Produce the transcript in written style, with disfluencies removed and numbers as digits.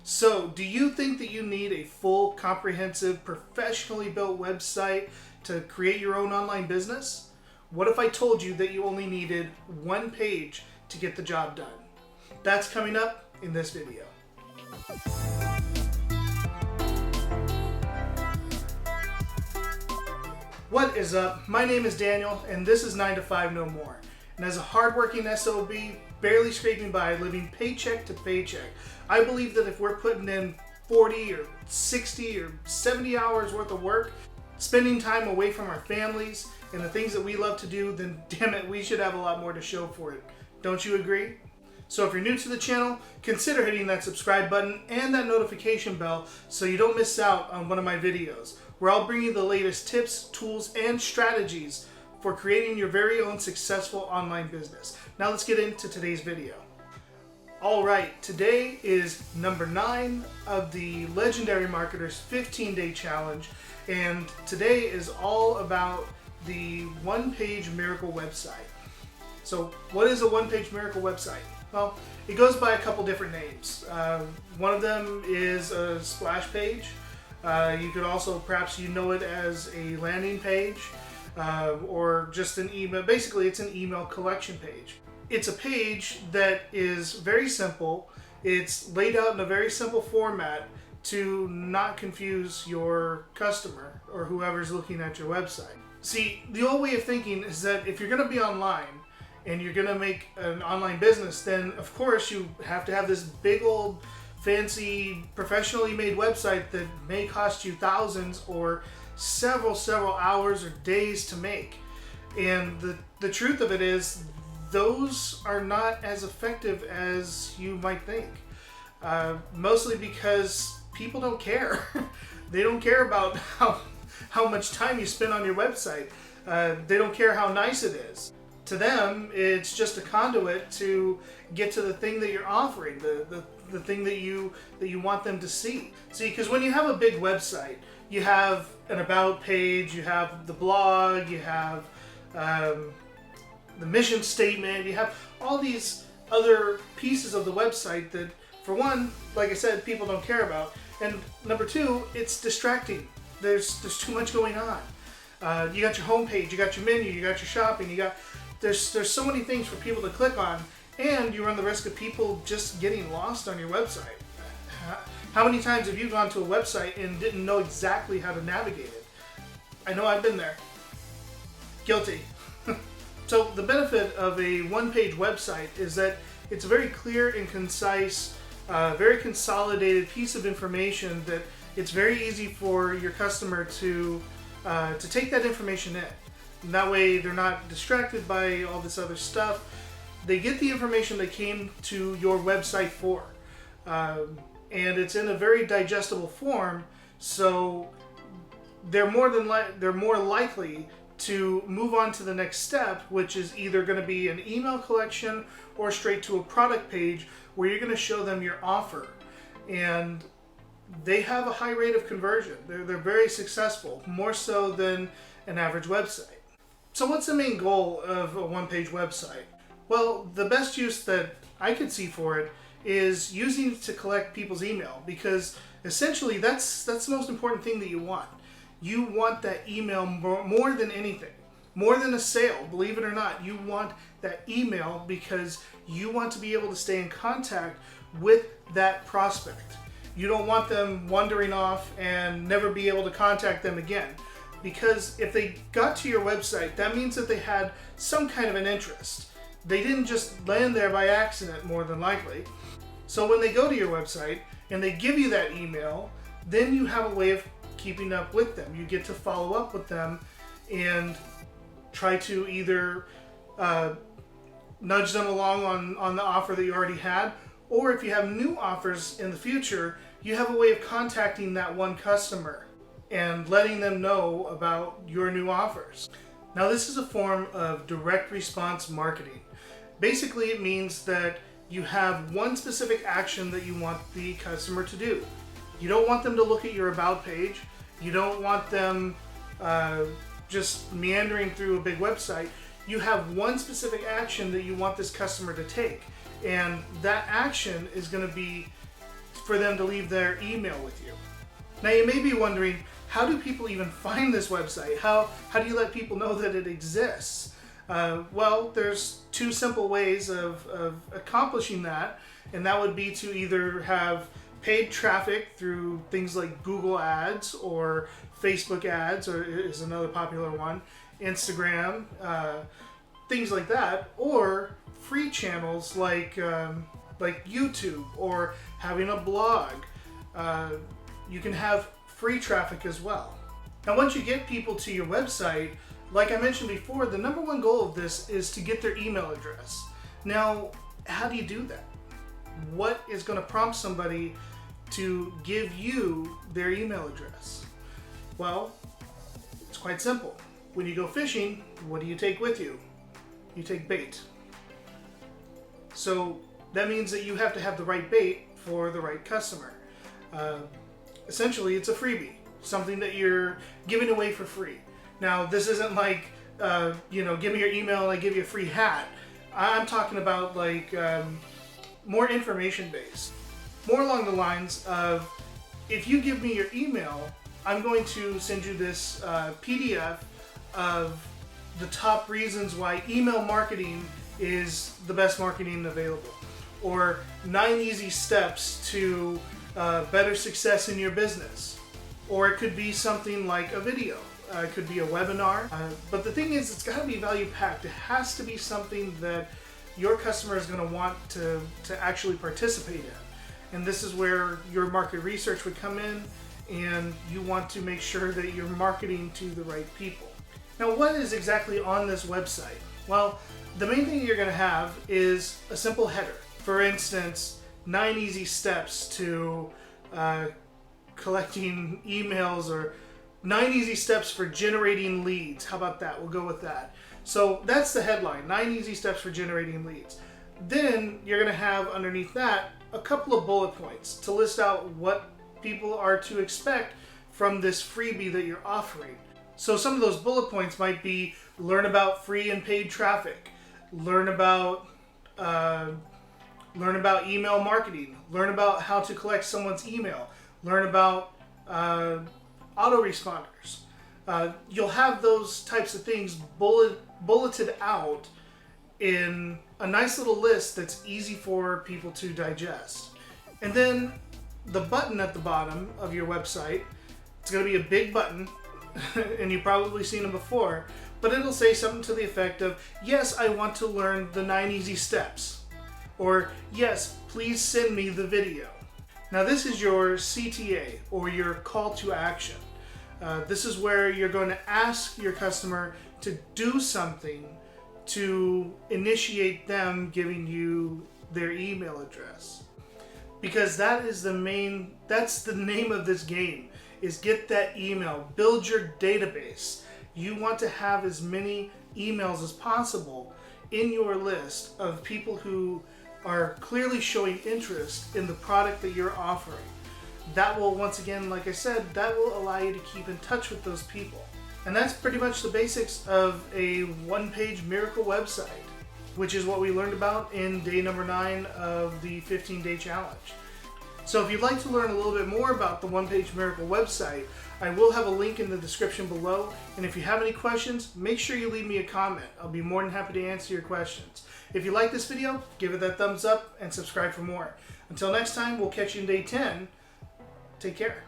So, do you think that you need a full, comprehensive, professionally built website to create your own online business? What if I told you that you only needed one page to get the job done? That's coming up in this video. What is up? My name is Daniel, and this is 9 to 5 No More. And as a hardworking SOB, barely scraping by, living paycheck to paycheck, I believe that if we're putting in 40 or 60 or 70 hours worth of work, spending time away from our families and the things that we love to do, then damn it, we should have a lot more to show for it. Don't you agree? So if you're new to the channel, consider hitting that subscribe button and that notification bell so you don't miss out on one of my videos, where I'll bring you the latest tips, tools, and strategies for creating your very own successful online business. Now let's get into today's video. Alright, today is number 9 of the Legendary Marketers 15-day challenge, and today is all about the one-page miracle website. So what is a one-page miracle website? Well, it goes by a couple different names. One of them is a splash page. You could also, perhaps you know it as a landing page, or just an email. Basically, it's an email collection page. It's a page that is very simple. It's laid out in a very simple format to not confuse your customer or whoever's looking at your website. See, the old way of thinking is that if you're going to be online and you're going to make an online business, then of course you have to have this big old fancy professionally made website that may cost you thousands or several hours or days to make. And the truth of it is, those are not as effective as you might think. Mostly because people don't care. They don't care about how much time you spend on your website. They don't care how nice it is. To them, it's just a conduit to get to the thing that you're offering, the thing that you want them to see. See, because when you have a big website, you have an about page, you have the blog, you have the mission statement, you have all these other pieces of the website that, for one, like I said, people don't care about, and number two, it's distracting. There's too much going on. You got your homepage, you got your menu, you got your shopping, there's so many things for people to click on, and you run the risk of people just getting lost on your website. How many times have you gone to a website and didn't know exactly how to navigate it? I know I've been there. Guilty. So the benefit of a one-page website is that it's a very clear and concise, very consolidated piece of information that it's very easy for your customer to take that information in. And that way they're not distracted by all this other stuff. They get the information they came to your website for. And it's in a very digestible form, so they're more likely to move on to the next step, which is either going to be an email collection or straight to a product page where you're going to show them your offer. And they have a high rate of conversion. They're very successful, more so than an average website. So what's the main goal of a one-page website? Well, the best use that I could see for it is using it to collect people's email, because essentially that's the most important thing that you want. You want that email more than anything, more than a sale, believe it or not. You want that email because you want to be able to stay in contact with that prospect. You don't want them wandering off and never be able to contact them again, because if they got to your website, that means that they had some kind of an interest. They didn't just land there by accident, more than likely. So when they go to your website and they give you that email, then you have a way of keeping up with them. You get to follow up with them and try to either nudge them along on the offer that you already had, or if you have new offers in the future, you have a way of contacting that one customer and letting them know about your new offers. Now, this is a form of direct response marketing. Basically, it means that you have one specific action that you want the customer to do. You don't want them to look at your about page. You don't want them just meandering through a big website. You have one specific action that you want this customer to take. And that action is going to be for them to leave their email with you. Now you may be wondering, how do people even find this website? How do you let people know that it exists? Well, there's two simple ways of accomplishing that, and that would be to either have paid traffic through things like Google Ads or Facebook Ads, or is another popular one, Instagram, things like that, or free channels like YouTube, or having a blog. You can have free traffic as well. Now, once you get people to your website, like I mentioned before, the number one goal of this is to get their email address. Now, how do you do that? What is going to prompt somebody to give you their email address? Well, it's quite simple. When you go fishing, what do you take with you? You take bait. So that means that you have to have the right bait for the right customer. Essentially, it's a freebie, something that you're giving away for free. Now, this isn't like, give me your email and I give you a free hat. I'm talking about like more information based. More along the lines of, if you give me your email, I'm going to send you this PDF of the top reasons why email marketing is the best marketing available. Or 9 easy steps to better success in your business. Or it could be something like a video. It could be a webinar. But the thing is, it's got to be value packed. It has to be something that your customer is going to want to actually participate in. And this is where your market research would come in, and you want to make sure that you're marketing to the right people. Now, what is exactly on this website? Well, the main thing you're going to have is a simple header. For instance, 9 easy steps to collecting emails, or 9 easy steps for generating leads. How about that? We'll go with that. So that's the headline, 9 easy steps for generating leads. Then you're going to have underneath that a couple of bullet points to list out what people are to expect from this freebie that you're offering. So some of those bullet points might be: learn about free and paid traffic, learn about email marketing, learn about how to collect someone's email, learn about autoresponders. You'll have those types of things bulleted out in a nice little list that's easy for people to digest. And then the button at the bottom of your website, it's going to be a big button, and you've probably seen them before, but it'll say something to the effect of, yes, I want to learn the 9 easy steps, or yes, please send me the video. Now this is your CTA, or your call to action. This is where you're going to ask your customer to do something to initiate them giving you their email address. Because that's the name of this game, is get that email, build your database. You want to have as many emails as possible in your list of people who are clearly showing interest in the product that you're offering. That will, once again, like I said, that will allow you to keep in touch with those people. And that's pretty much the basics of a one-page miracle website, which is what we learned about in day number 9 of the 15-day challenge. So if you'd like to learn a little bit more about the One-Page Miracle website, I will have a link in the description below. And if you have any questions, make sure you leave me a comment. I'll be more than happy to answer your questions. If you like this video, give it that thumbs up and subscribe for more. Until next time, we'll catch you in day 10. Take care.